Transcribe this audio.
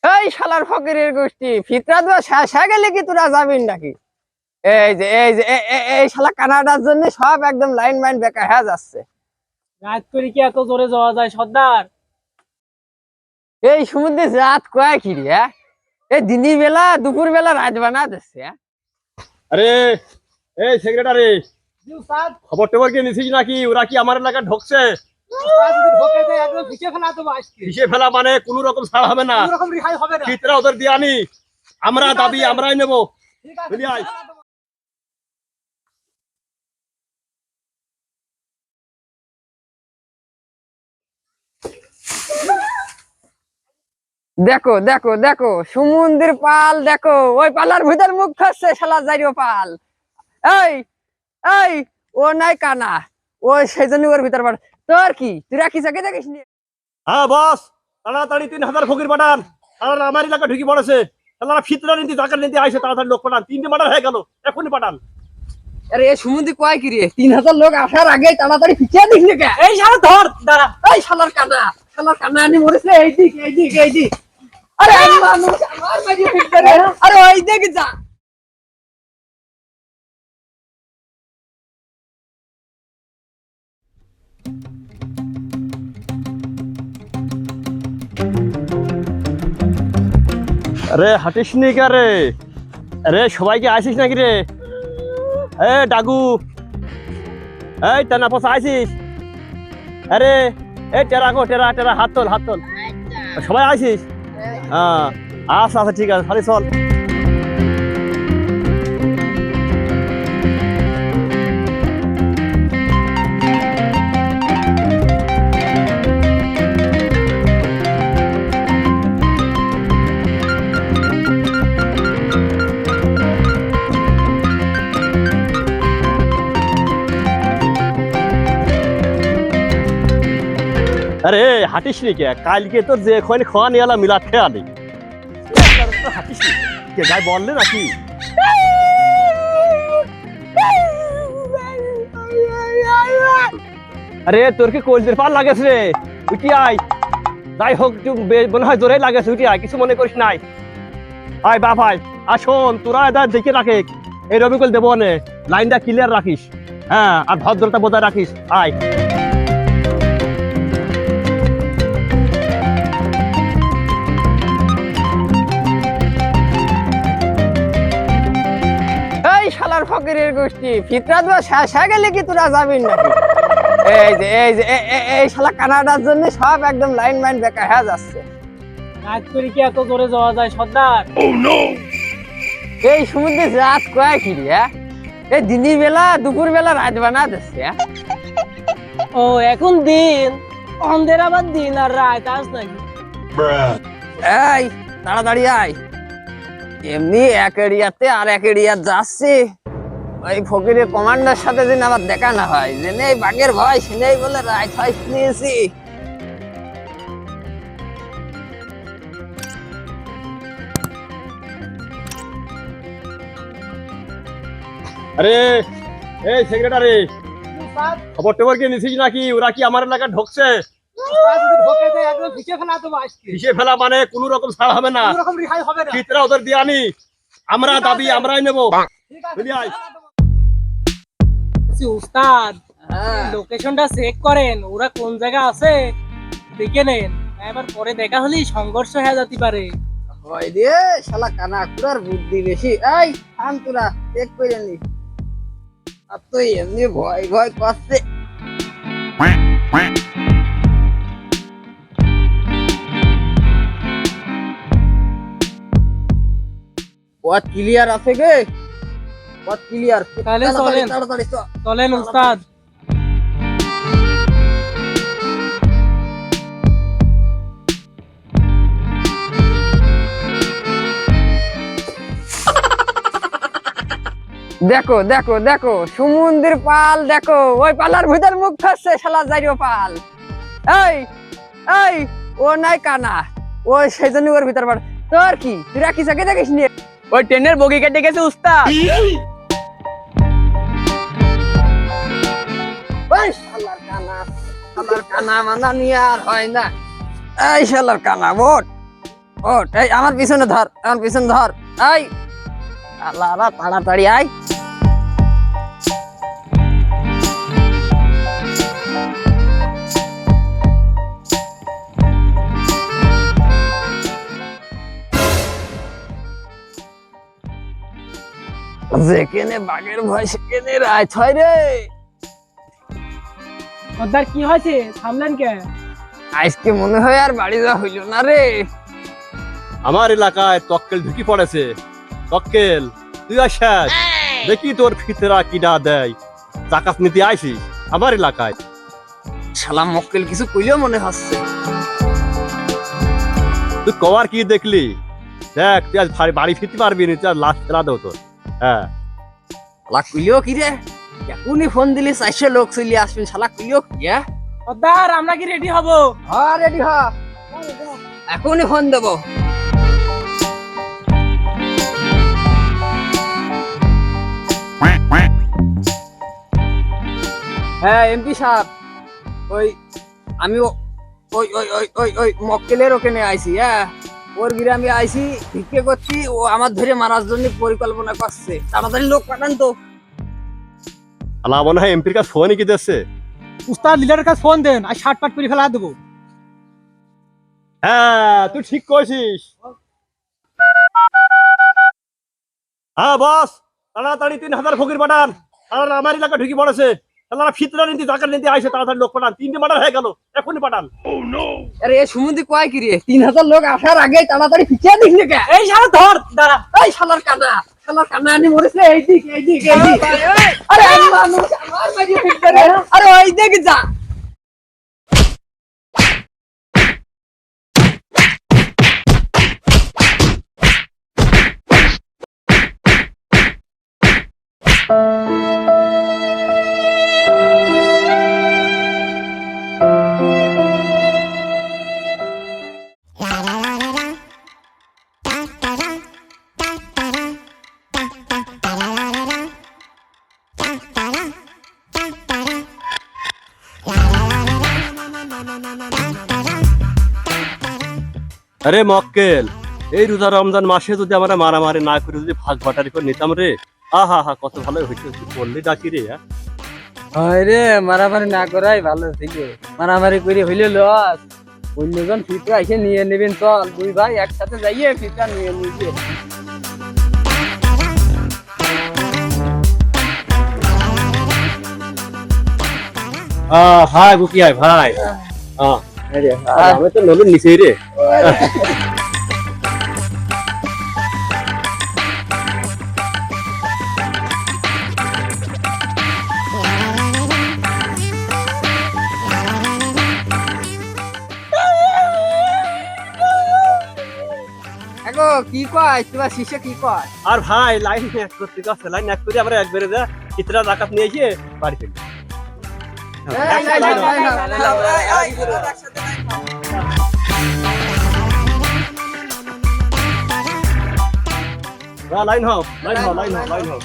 এই শালার ফকিরের গোষ্ঠী ফিতরা দেওয়া শেষ হয়ে গেলে কি তোরা যাবি নাকি? এই শালা কানাডার জন্য সব একদম লাইন মাইন বেকার হয়ে যাচ্ছে। রাত করে কি এত জোরে যাওয়া যায় সর্দার? এই সমুদ্রে রাত কয় কি রে? এই দিনের বেলা দুপুর বেলা রাত বানা দিচ্ছে। আরে এই সেক্রেটারি, জি স্যার। খবর টবর কি নিছিস নাকি? ওরা কি আমার এলাকা ঢুকছে? ঢোকে যায় একদম ভিজে ফেলা দেবো আজকে। কিসে ফেলা মানে কোন রকম ছাড় হবে না, কোনো রকম রিহাই হবে না। ফিতরা ওদের দিয়ে আনি, আমরা ঠিক আছে। দাবি আমরাই নেবো। ঠিক আছে, বুঝলি আয়। দেখো দেখো দেখো সমুদ্রের পাল দেখো, ওই পালার ভিতর মুখ খাচ্ছে শালা জারিও পাল। এই এই ও নাই কানা, ও সেই জন্য ওর ভিতর পাল। তোর কি তুই রাখিস আগে দেখিস নি? হ্যাঁ বস, তাড়াতাড়ি 3000 ফকির পাঠান। তারা আমার এলাকা ঢুকি পড়েছে। তারা ফিতরা নিতে জাকাত নিতে আইসে, তাড়াতাড়ি লোক পাঠান। 3টে মার্ডার হয়ে গেল, এখনই পাঠান। আরে এই সমুদ্রে কয় কি রে? 3000 লোক আসার আগে তাড়াতাড়ি পিছিয়ে দিস নি কে? এই শালা ধর দাঁড়া। এই শালার কানা আনি মরেছে। এই দিক আরে মানুষ আমার বাড়ি ফিরতে রে। আরে ওই দিক যা। আরে হাঁটিস নি কে রে? আরে সবাইকে আইসিস নাকি রে? এ ডাগু, এই টানা পচা আইসিস? আরে এই টেরা গো, টেরা টেরা, হাত তোল হাত তোল। সবাই আইসিস? হ্যাঁ আচ্ছা আচ্ছা ঠিক আছে, খালি চল। আরে হাঁটিস নি কে? কালকে তোর যে খনি খাওয়া নিয়ে এলাম মিলাদ খেয়ে আনি। হাঁটিস নি কে? গায়ে বললে নাকি? আরে তোর কি কলজের পাল লাগেছে রে? উঠি আয়। যাই হোক মনে হয় জোরে লাগেছে, উঠি আয়, কিছু মনে করিস নাই। আয় বাপ আয়। আর শোন, তোরা এটা দেখে রাখে, এই রবিকল দেবো নে, লাইনটা ক্লিয়ার রাখিস। হ্যাঁ, আর ভদ্রতা বজায় রাখিস। আয়। এই শালার ফকিরের গোষ্ঠী ফিতরা দেওয়া শেষ হয়ে গেলে কি তোরা যাবি নাকি? এই শালা কানাডার জন্য সব একদম লাইন মাইন বেকার হয়ে যাচ্ছে। রাত করে কি এত জোরে যাওয়া যায় সর্দার? এই সমুদ্রে রাত কয় কি রে? এই দিনের বেলা দুপুর বেলা রাত বানা দিচ্ছে। ও এখন দিন, অন্ধের আবার দিন আর রাত আস নাকি? এই তাড়াতাড়ি আয়। এমনি এক এরিয়াতে আর এক এরিয়া যাচ্ছে, ওই ফকিরের কমান্ডার সাথে যেন আবার দেখা না হয়, যে নেই বাঘের ভয় সে নেই বলে রাইট হয় নিয়েছি। আরে এই সেক্রেটারি, স্যার, খবর টবর কি নিছিস নাকি? ওরা কি আমার এলাকা ঢুকছে? ঢোকে যায় একদম ভিজে ফেলা দেবো আজকে। কিসে ফেলা মানে কোন রকম ছাড় হবে না, কোনো রকম রিহাই হবে না। ফিতরা ওদের দিয়ে আনি, আমরা ঠিক দাবি আছে। আমরাই নেবো। ঠিক আছে, বুঝলি আয়। উস্তাদ হ্যাঁ। লোকেশনটা চেক করেন, ওরা কোন জায়গা আছে দেখে নেন, এবার পরে দেখা হলেই সংঘর্ষ হয়ে যেতে পারে। হয় রে শালা কানা কুড়ার বুদ্ধি বেশি। এই থাম তোরা, চেক করে নি। আর তুই এমনি ভয় ভয় করছে। পথ ক্লিয়ার আছে গে? পথ ক্লিয়ার। তাহলে চলেন। তাড়াতাড়ি চল। চলেন উস্তাদ। দেখো দেখো দেখো সমুদ্রের পাল দেখো, ওই পালার ভিতর মুখ খাচ্ছে শালা জারিও পাল। এই এই ও নাই কানা, ও সেই জন্য ওর ভিতর পাল। তোর কি তুই রাখিস আগে দেখিস নি? ওই ট্রেনের বগি কেটে গেছে উস্তাদ। ওই শালার কানা মানা নিয়ে আর হয় না। এই শালার কানা ভোট ও এই আমার পিছনে ধর, আমার পিছনে ধর। এই আল্লাহ আল্লাহ, তাড়াতাড়ি আয়। যেখানে বাঘের ভয় সেখানে রায় ছয় রে। সর্দার কি হয়েছে, থামলেন কে? আজকে মনে হয় আর বাড়ি যাওয়া হইল না রে। আমার এলাকায় তক্কেল ঢুকি পড়েছে। তক্কেল তুই আসাস, দেখি তোর ফিতরা কিনা দেয়। চাকাত নিতে আইসিস আমার এলাকায়। শালা মক্কেল কিছু কইলেও মনে হচ্ছে। তুই কবার কি দেখলি? দেখ তুই আজ বাড়ি ফিরতে পারবি না, তুই আজ লাশ ফেলা দেবো তোর। হ্যাঁ শালা কইলেও কি রে? এখনই ফোন দিলে 400 লোক চলে আসবেন। শালা কইলেও কি? সর্দার আমরা কি রেডি হব? হ্যাঁ রেডি হ, এখনই ফোন দেবো। হ্যাঁ এমপি সাহেব, ওই আমি ওই ওই ওই ওই ওই মক্কেলের ওখানে আইছি। হ্যাঁ ওর গ্রামে আইছি, ভিক্ষে করছি। ও আমার ধরে মারার জন্য পরিকল্পনা করছে। তাড়াতাড়ি লোক পাঠান তো। আলা মনে হয় এমপির কাছে ফোনই কি দিচ্ছে। উস্তাদ লিডারের কাছে ফোন দেন, আর শার্ট পাট করে ফেলা দেবো। হ্যাঁ তুই ঠিক কইছিস। হ্যাঁ বস, তাড়াতাড়ি 3000 ফকির পাঠান। আর আমার এলাকা ঢুকি পড়েছে। তারা ফিতরা নিতে জাকাত নিতে আইসে, তাড়াতাড়ি লোক পাঠান। 3টে মার্ডার হয়ে গেল, এখনই পাঠান। আরে এ সুমন্দি কয় কি রে? 3000 লোক আসার আগে তাড়াতাড়ি পিছিয়ে দিস না কে? এই শালা ধর, দাঁড়া। এই শালার কানা, শালার কানা আনি মরেছে। এই দিক এই দিক এই দিক। আরে মানুষ আমার বাড়ি ফিরতে রে। আরে ওই দিক যা। আরে মক্কেল, এই রোজা রমজান মাসে যদি আমরা মারামারি না করে যদি ভাগ বাটারি করে নিতাম রে, আহা হা কত ভালো হইতো। তুই বললি ডাকি রে। হয় রে, মারামারি না করাই ভালো ছিল। মারামারি করে হইলে লস। অন্যজন ফিতা এসে নিয়ে নেবেন। চল দুই ভাই একসাথে যাইয়ে ফিতা নিয়ে নিয়ে। ভাই বুকি আয় ভাই। আমি তো নলুন নিচে রে। এগো কি কয় তোমার শিষ্য কি কয়? আর ভাই লাইন এক করতে গেছে, লাইন এক করে আমরা একবারে যা ফিতরা জাকাত নিয়ে এসে বাড়ি ফিরি। লাইন হও, লাইন হও, লাইন হও, লাইন হও।